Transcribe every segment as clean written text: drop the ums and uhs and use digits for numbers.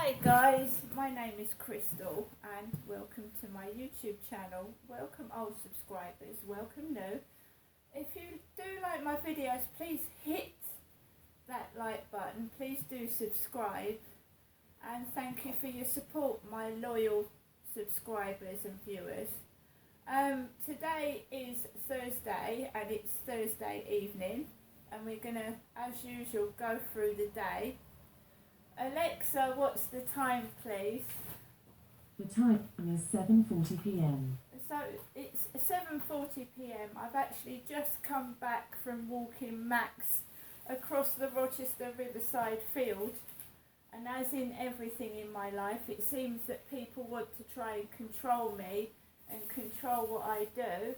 Hi guys, my name is Crystal and welcome to my YouTube channel. Welcome old subscribers, welcome new. If you do like my videos, please hit that like button, please do subscribe, and thank you for your support, my loyal subscribers and viewers. Today is Thursday and it's Thursday evening, and we're gonna, as usual, go through the day. Alexa, what's the time, please? The time is 7:40 p.m. So it's 7:40 p.m. I've actually just come back from walking Max across the Rochester Riverside field, and as in everything in my life, it seems that people want to try and control me and control what I do,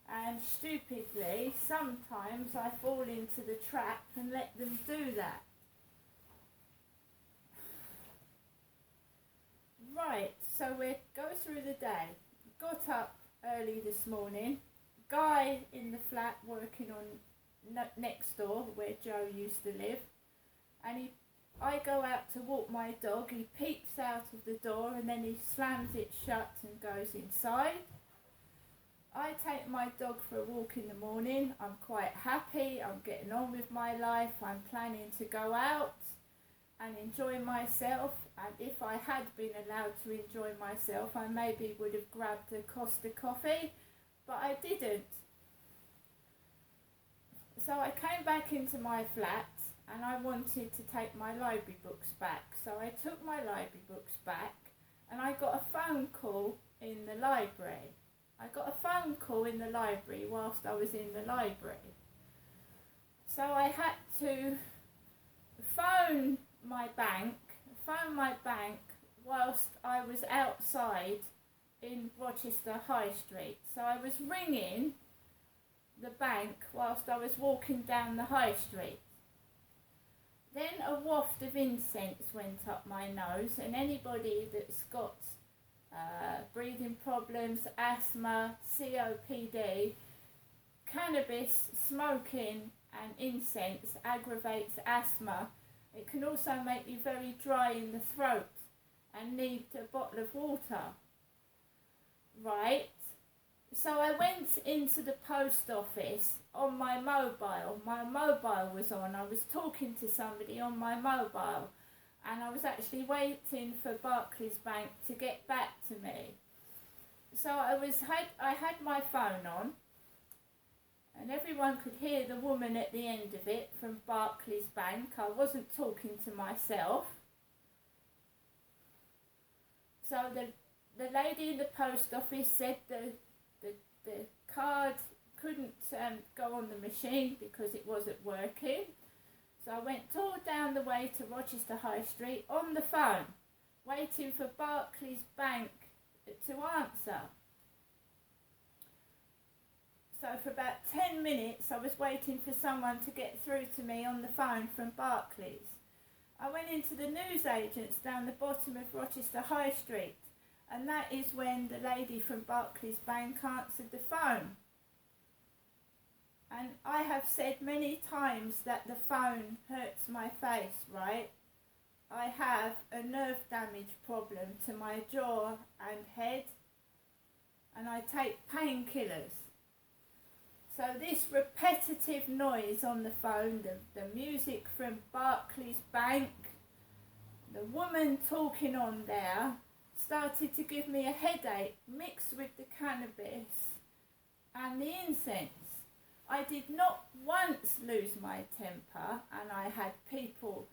and stupidly sometimes I fall into the trap and let them do that. Right, so we'll go through the day. Got up early this morning. Guy in the flat working on next door where Joe used to live, and I go out to walk my dog. He peeps out of the door and then he slams it shut and goes inside. I take my dog for a walk in the morning. I'm quite happy. I'm getting on with my life. I'm planning to go out and enjoy myself, and if I had been allowed to enjoy myself, I maybe would have grabbed a Costa coffee, but I didn't. So I came back into my flat and I wanted to take my library books back. So I took my library books back and I got a phone call in the library. I got a phone call in the library whilst I was in the library. So I had to phone my bank whilst I was outside in Rochester High Street. So I was ringing the bank whilst I was walking down the High Street. Then a waft of incense went up my nose, and anybody that's got breathing problems, asthma, COPD, cannabis, smoking and incense aggravates asthma. It can also make you very dry in the throat and need a bottle of water. Right, so I went into the post office on my mobile. My mobile was on. I was talking to somebody on my mobile, and I was actually waiting for Barclays Bank to get back to me. So I had my phone on, and everyone could hear the woman at the end of it from Barclays Bank. I wasn't talking to myself. So the lady in the post office said the card couldn't go on the machine because it wasn't working. So I went all down the way to Rochester High Street on the phone, waiting for Barclays Bank to answer. So for about 10 minutes I was waiting for someone to get through to me on the phone from Barclays. I went into the newsagents down the bottom of Rochester High Street, and that is when the lady from Barclays Bank answered the phone. And I have said many times that the phone hurts my face, right? I have a nerve damage problem to my jaw and head, and I take painkillers. So this repetitive noise on the phone, the music from Barclays Bank, the woman talking on there, started to give me a headache mixed with the cannabis and the incense. I did not once lose my temper, and I had people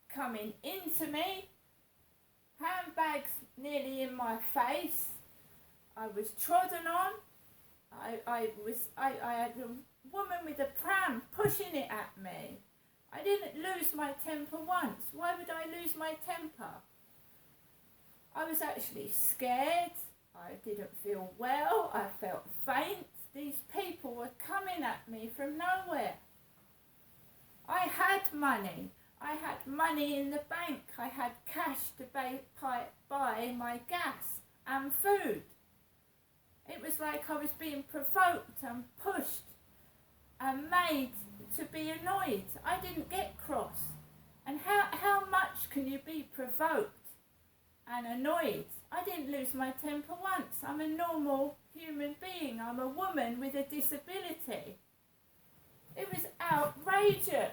coming into me, handbags nearly in my face. I was trodden on. I had a woman with a pram pushing it at me. I didn't lose my temper once. Why would I lose my temper? I was actually scared. I didn't feel well. I felt faint. These people were coming at me from nowhere. I had money. I had money in the bank. I had cash to buy my gas and food. It was like I was being provoked and pushed and made to be annoyed. I didn't get cross. And how much can you be provoked and annoyed. I didn't lose my temper once. I'm a normal human being. I'm a woman with a disability. It was outrageous.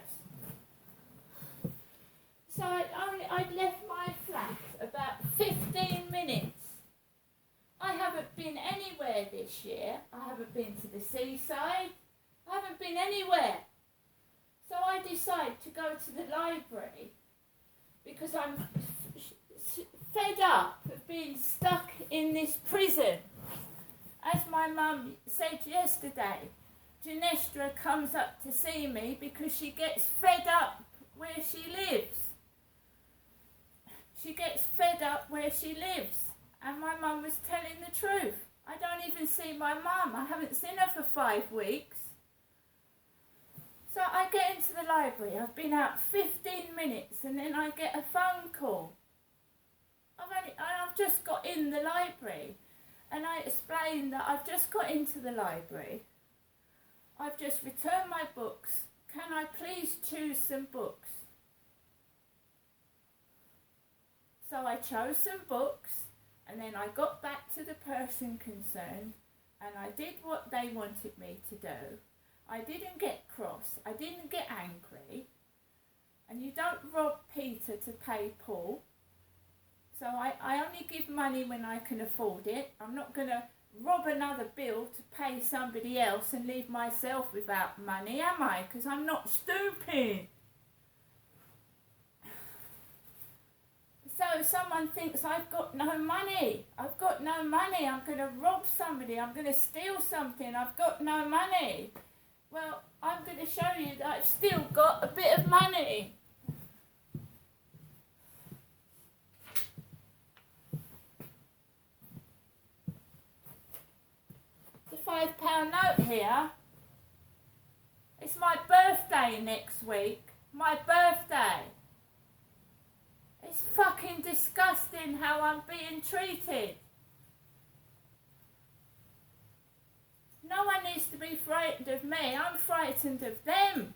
So I'd left my flat about 15 minutes. I haven't been anywhere this year. I haven't been to the seaside. I haven't been anywhere. So I decide to go to the library because I'm fed up of being stuck in this prison. As my mum said yesterday, Janestra comes up to see me because she gets fed up where she lives. She gets fed up where she lives. And my mum was telling the truth. I don't even see my mum. I haven't seen her for 5 weeks. So I get into the library. I've been out 15 minutes and then I get a phone call. I've just got in the library. And I explained that I've just got into the library. I've just returned my books. Can I please choose some books? So I chose some books. And then I got back to the person concerned and I did what they wanted me to do. I didn't get cross. I didn't get angry. And you don't rob Peter to pay Paul. So I only give money when I can afford it. I'm not going to rob another bill to pay somebody else and leave myself without money, am I? Because I'm not stupid. So someone thinks I've got no money. I've got no money. I'm going to rob somebody. I'm going to steal something. I've got no money. Well, I'm going to show you that I've still got a bit of money. The £5 note here. It's my birthday next week. My birthday. It's fucking disgusting how I'm being treated. No one needs to be frightened of me. I'm frightened of them.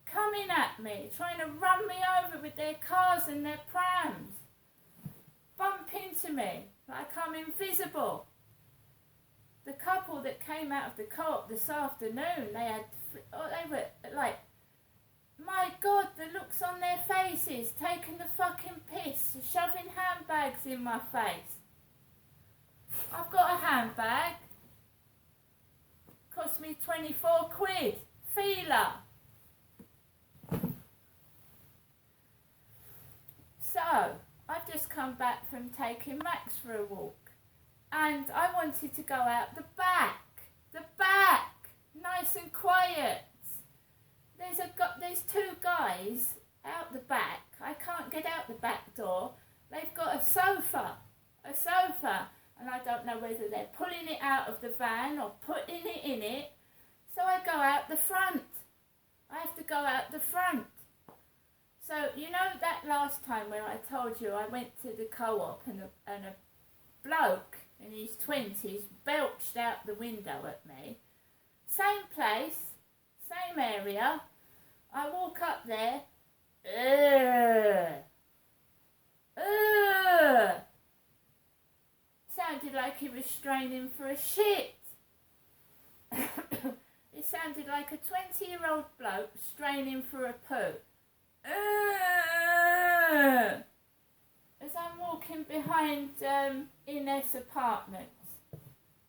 Coming at me, trying to run me over with their cars and their prams. Bump into me like I'm invisible. The couple that came out of the co-op this afternoon, they were like, my God, the looks on their faces, taking the fucking piss, shoving handbags in my face. I've got a handbag. Cost me 24 quid. Fila. So, I've just come back from taking Max for a walk. And I wanted to go out the back. The back. Nice and quiet. There's 2 guys out the back. I can't get out the back door. They've got a sofa, and I don't know whether they're pulling it out of the van or putting it in it. So I go out the front. I have to go out the front. So you know that last time when I told you I went to the co-op and a bloke in his 20s belched out the window at me. Same place, same area. I walk up there. Sounded like he was straining for a shit. It sounded like a 20-year-old bloke straining for a poo. As I'm walking behind Ines Apartments,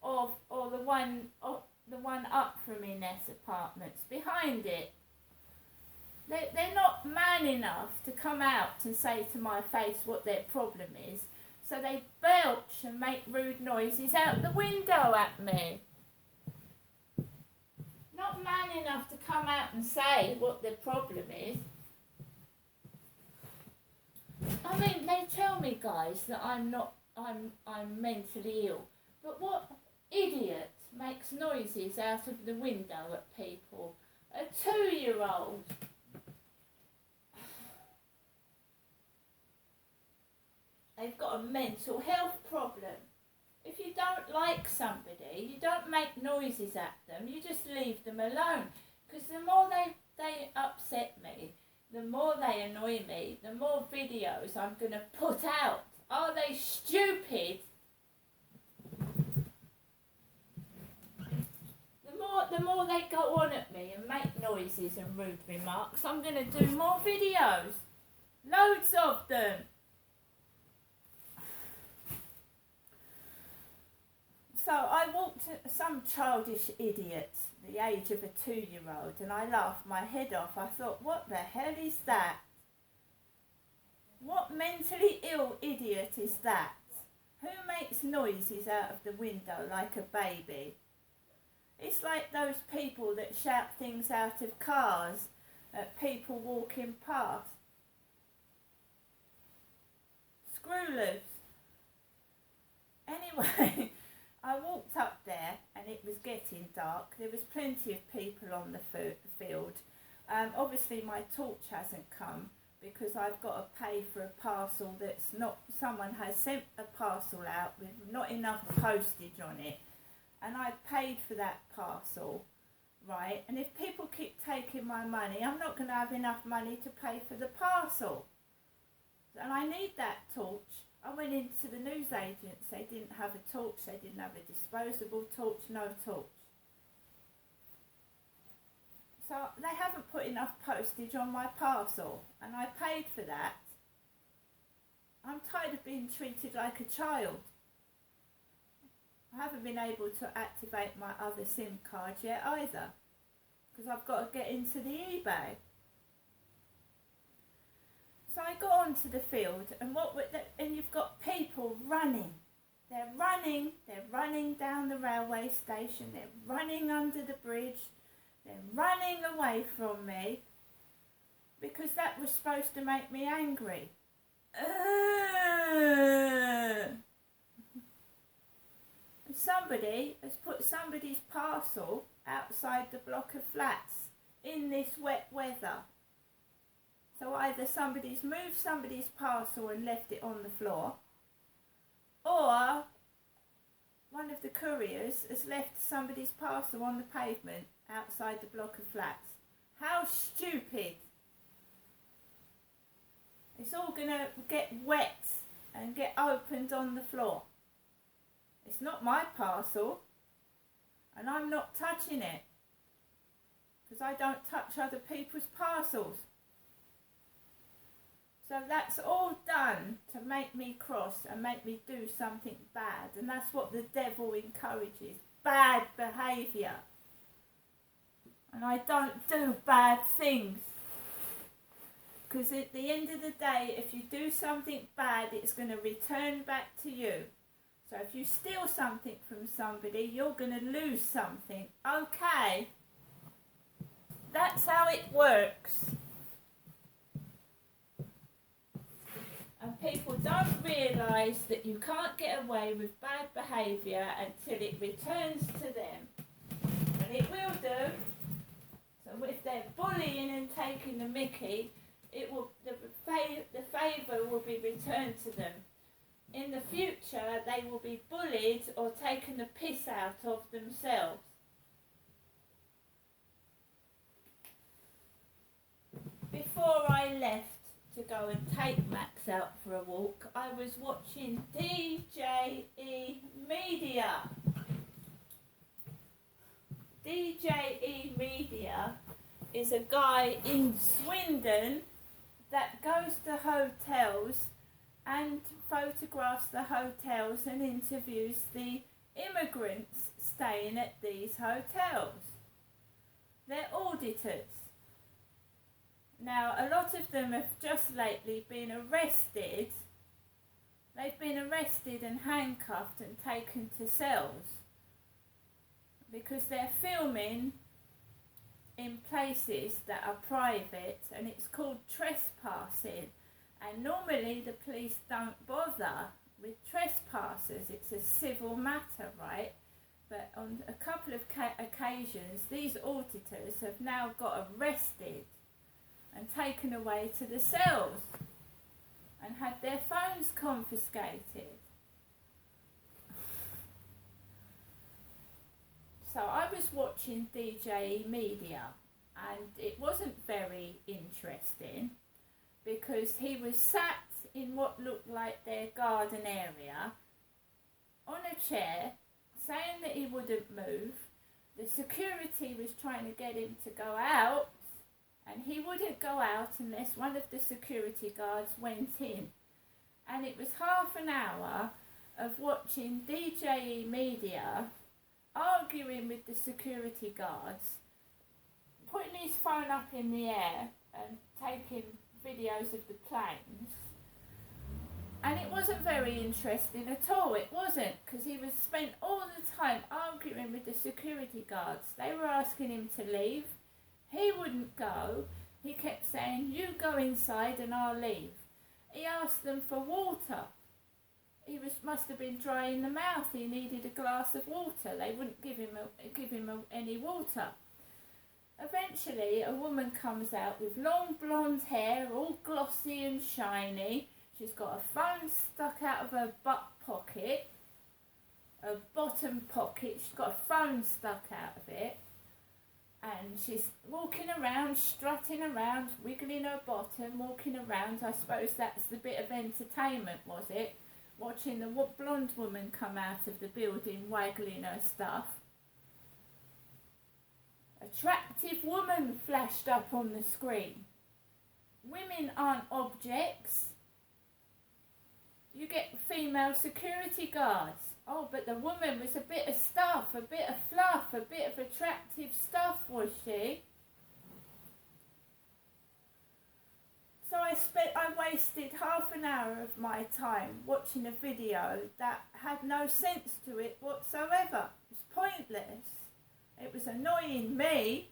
or the one up from Ines Apartments, behind it. They're not man enough to come out and say to my face what their problem is, so they belch and make rude noises out the window at me. Not man enough to come out and say what their problem is. I mean, they tell me, guys, that I'm mentally ill, but what idiot makes noises out of the window at people? A 2-year-old. They've got a mental health problem. If you don't like somebody, you don't make noises at them, you just leave them alone. Because the more they upset me, the more they annoy me, the more videos I'm going to put out Are they stupid? The more they go on at me and make noises and rude remarks, I'm going to do more videos. Loads of them. So I walked some childish idiot, the age of a 2-year-old, and I laughed my head off. I thought, what the hell is that? What mentally ill idiot is that? Who makes noises out of the window like a baby? It's like those people that shout things out of cars at people walking past. Screw loose. Anyway, I walked up there and it was getting dark. There was plenty of people on the field. Obviously my torch hasn't come because I've got to pay for a parcel that's not, someone has sent a parcel out with not enough postage on it. And I paid for that parcel, right? And if people keep taking my money, I'm not going to have enough money to pay for the parcel. And I need that torch. I went into the newsagents, they didn't have a torch, they didn't have a disposable torch, no torch. So they haven't put enough postage on my parcel, and I paid for that. I'm tired of being treated like a child. I haven't been able to activate my other SIM card yet either, because I've got to get into the eBay. So I got onto the field, and and you've got people running. They're running down the railway station, they're running under the bridge, they're running away from me, because that was supposed to make me angry. Somebody has put somebody's parcel outside the block of flats in this wet weather. So either somebody's moved somebody's parcel and left it on the floor, or one of the couriers has left somebody's parcel on the pavement outside the block of flats. How stupid! It's all going to get wet and get opened on the floor. It's not my parcel, and I'm not touching it, because I don't touch other people's parcels. So that's all done to make me cross and make me do something bad, and that's what the devil encourages, bad behaviour. And I don't do bad things, because at the end of the day, if you do something bad, it's going to return back to you. So if you steal something from somebody, you're going to lose something. Okay? That's how it works. And people don't realise that you can't get away with bad behaviour until it returns to them. And it will do. So if they're bullying and taking the mickey, the favour will be returned to them. In the future, they will be bullied or taken the piss out of themselves. Before I left to go and take Max out for a walk, I was watching DJE Media. DJE Media is a guy in Swindon that goes to hotels and photographs the hotels and interviews the immigrants staying at these hotels. They're auditors. Now, a lot of them have just lately been arrested. They've been arrested and handcuffed and taken to cells because they're filming in places that are private, and it's called trespassing. And normally the police don't bother with trespassers. It's a civil matter, right? But on a couple of occasions, these auditors have now got arrested and taken away to the cells and had their phones confiscated. So I was watching DJE Media, and it wasn't very interesting, because he was sat in what looked like their garden area on a chair, saying that he wouldn't move. The security was trying to get him to go out, and he wouldn't go out unless one of the security guards went in. And it was half an hour of watching DJE Media arguing with the security guards, putting his phone up in the air and taking videos of the planes. And it wasn't very interesting at all, it wasn't, because he was spent all the time arguing with the security guards. They were asking him to leave. He wouldn't go. He kept saying, you go inside and I'll leave. He asked them for water. He must have been dry in the mouth. He needed a glass of water. They wouldn't give him any water. Eventually, a woman comes out with long blonde hair, all glossy and shiny. She's got a phone stuck out of her butt pocket, her bottom pocket. She's got a phone stuck out of it. And she's walking around, strutting around, wiggling her bottom, walking around. I suppose that's the bit of entertainment, was it? Watching the blonde woman come out of the building, waggling her stuff. Attractive woman flashed up on the screen. Women aren't objects. You get female security guards. Oh, but the woman was a bit of stuff, a bit of fluff, a bit of attractive stuff, was she? So I wasted half an hour of my time watching a video that had no sense to it whatsoever. It was pointless. It was annoying me.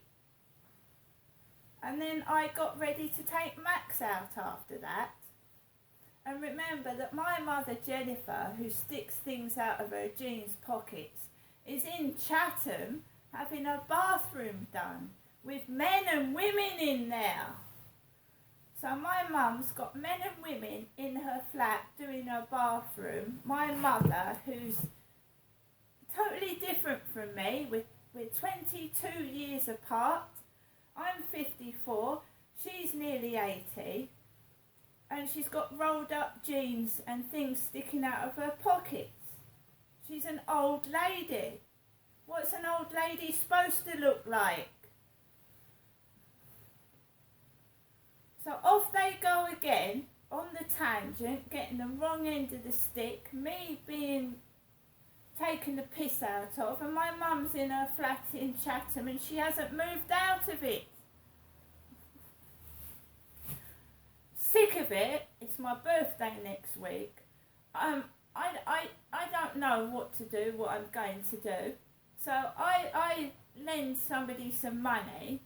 And then I got ready to take Max out after that. And remember that my mother Jennifer, who sticks things out of her jeans pockets, is in Chatham having her bathroom done with men and women in there. So my mum's got men and women in her flat doing her bathroom. My mother, who's totally different from me, we're 22 years apart. I'm 54, she's nearly 80. And she's got rolled up jeans and things sticking out of her pockets. She's an old lady. What's an old lady supposed to look like? So off they go again, on the tangent, getting the wrong end of the stick, me being taken the piss out of, and my mum's in her flat in Chatham and she hasn't moved out of it. Sick of it. It's my birthday next week. I don't know what to do, what I'm going to do. So I lend somebody some money.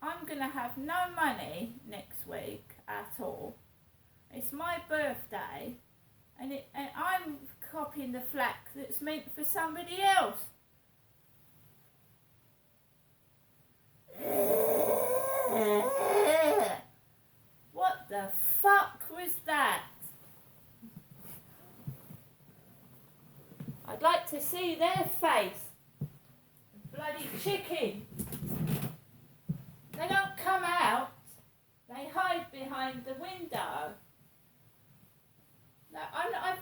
I'm going to have no money next week at all. It's my birthday, and I'm copying the flack that's meant for somebody else. What the fuck was that? I'd like to see their face. Bloody chicken. They don't come out. They hide behind the window. No, I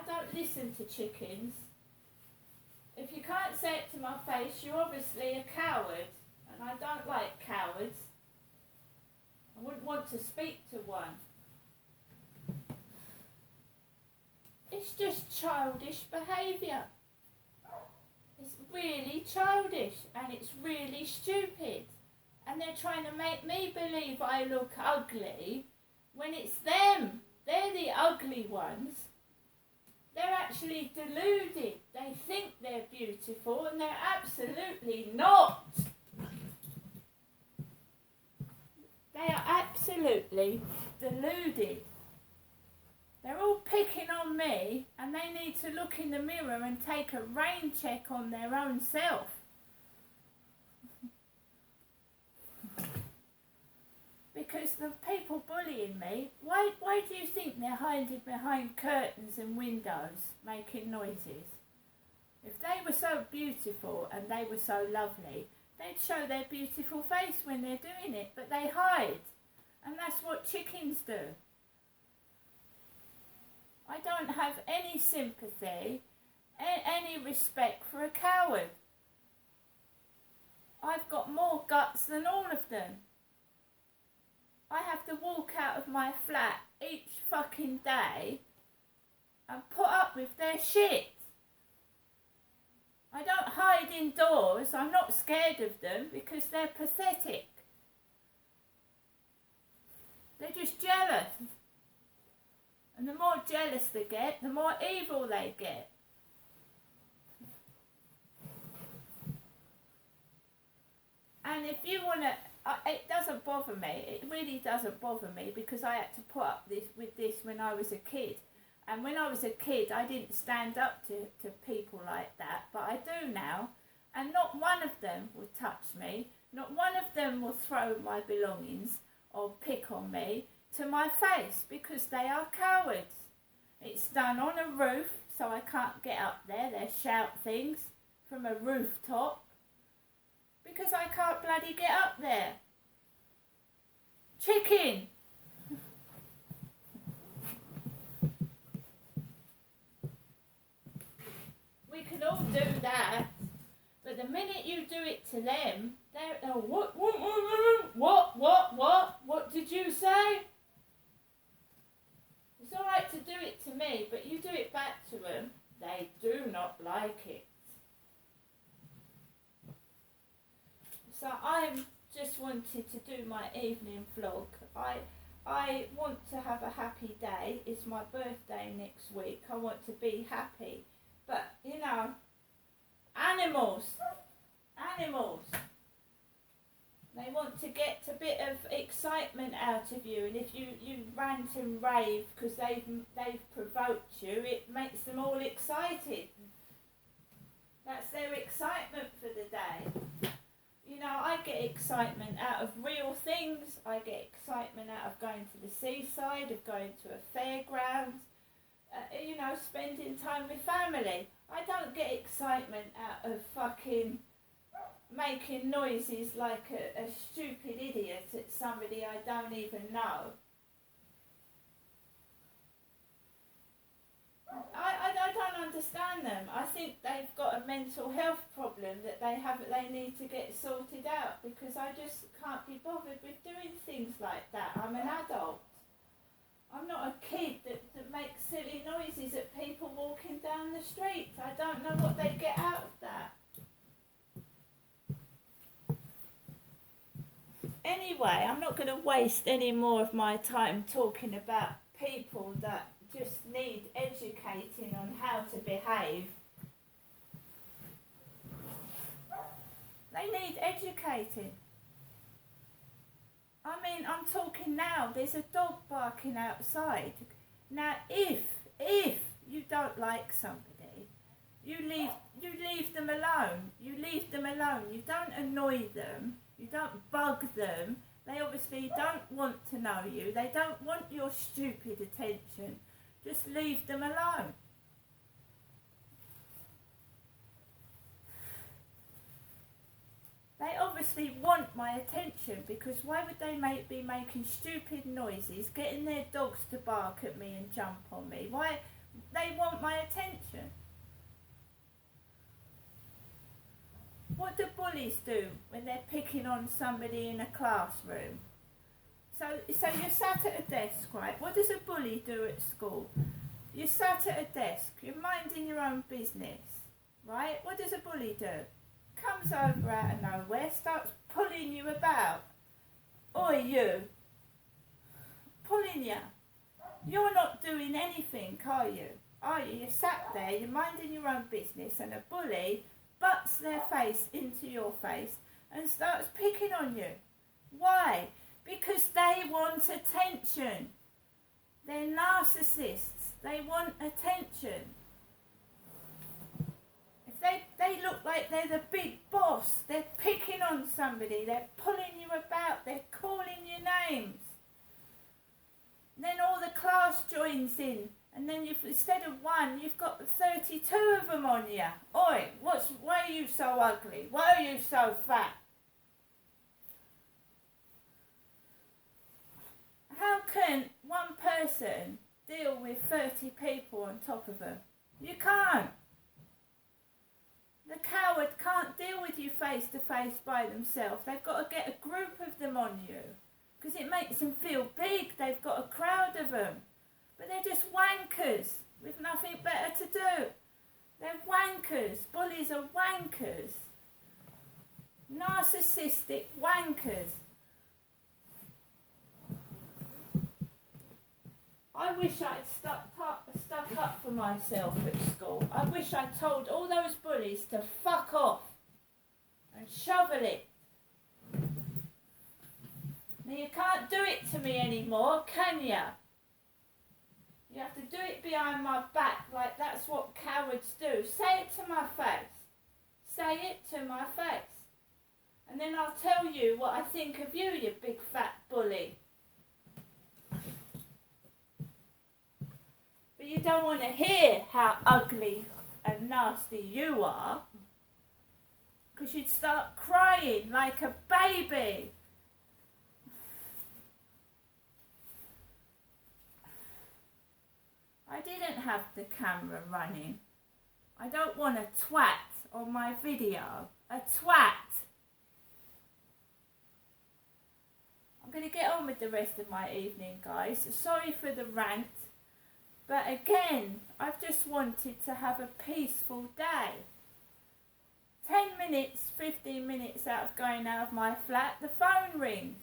don't listen to chickens. If you can't say it to my face, you're obviously a coward. And I don't like cowards. I wouldn't want to speak to one. It's just childish behaviour. It's really childish and it's really stupid. And they're trying to make me believe I look ugly when it's them. They're the ugly ones. They're actually deluded. They think they're beautiful and they're absolutely not. They are absolutely deluded. They're all picking on me and they need to look in the mirror and take a rain check on their own self. Because the people bullying me, why do you think they're hiding behind curtains and windows making noises? If they were so beautiful and they were so lovely, they'd show their beautiful face when they're doing it, but they hide. And that's what chickens do. I don't have any sympathy, any respect for a coward. I've got more guts than all of them. I have to walk out of my flat each fucking day and put up with their shit. I don't hide indoors. I'm not scared of them because they're pathetic. They're just jealous. And the more jealous they get, the more evil they get. And if you want to, it doesn't bother me. It really doesn't bother me because I had to put up with this when I was a kid. And when I was a kid, I didn't stand up to people like that. But I do now. And not one of them will touch me. Not one of them will throw my belongings or pick on me to my face because they are cowards. It's done on a roof, so I can't get up there. They shout things from a rooftop because I can't bloody get up there. Chicken! We can all do that, but the minute you do it to them, they're, oh, what did you say? It's all right to do it to me, but you do it back to them, they do not like it. So I just wanted to do my evening vlog. I want to have a happy day. It's my birthday next week. I want to be happy. But, you know, animals, they want to get a bit of excitement out of you. And if you rant and rave because they've provoked you, it makes them all excited. That's their excitement for the day. You know, I get excitement out of real things. I get excitement out of going to the seaside, of going to a fairground, you know, spending time with family. I don't get excitement out of fucking making noises like a stupid idiot at somebody I don't even know. I don't understand them. I think they've got a mental health problem that they need to get sorted out because I just can't be bothered with doing things like that. I'm an adult. I'm not a kid that makes silly noises at people walking down the street. I don't know what they get out of that. Anyway, I'm not going to waste any more of my time talking about people that just need educating on how to behave. They need educating. I mean, I'm talking now, there's a dog barking outside. Now, if you don't like somebody, you leave them alone. You leave them alone. You don't annoy them. You don't bug them. They obviously don't want to know you. They don't want your stupid attention. Just leave them alone. They obviously want my attention because why would they be making stupid noises, getting their dogs to bark at me and jump on me? Why? They want my attention. What do bullies do when they're picking on somebody in a classroom? So you're sat at a desk, right? What does a bully do at school? You're sat at a desk, you're minding your own business, right? What does a bully do? Comes over out of nowhere, starts pulling you about. Oi, you. Pulling you. You're not doing anything, are you? Are you? You're sat there, you're minding your own business, and a bully butts their face into your face and starts picking on you. Why? Because they want attention. They're narcissists. They want attention. If they look like they're the big boss, they're picking on somebody, they're pulling you about, they're calling you names. Then all the class joins in, and then instead of one, you've got 32 of them on you. Oi, why are you so ugly? Why are you so fat? How can one person do deal with 30 people on top of them. You can't. The coward can't deal with you face to face by themselves. They've got to get a group of them on you because it makes them feel big. They've got a crowd of them. But they're just wankers with nothing better to do. They're wankers. Bullies are wankers. Narcissistic wankers. I wish I'd stuck up for myself at school. I wish I'd told all those bullies to fuck off and shovel it. Now you can't do it to me anymore, can ya? You have to do it behind my back like that's what cowards do. Say it to my face. Say it to my face. And then I'll tell you what I think of you, you big fat bully. But you don't want to hear how ugly and nasty you are, because you'd start crying like a baby. I didn't have the camera running. I don't want a twat on my video. A twat. I'm going to get on with the rest of my evening, guys. Sorry for the rant. But again, I've just wanted to have a peaceful day. 10 minutes, 15 minutes out of going out of my flat, the phone rings.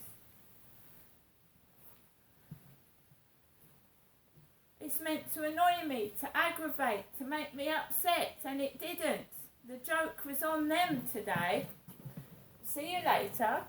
It's meant to annoy me, to aggravate, to make me upset, and it didn't. The joke was on them today. See you later.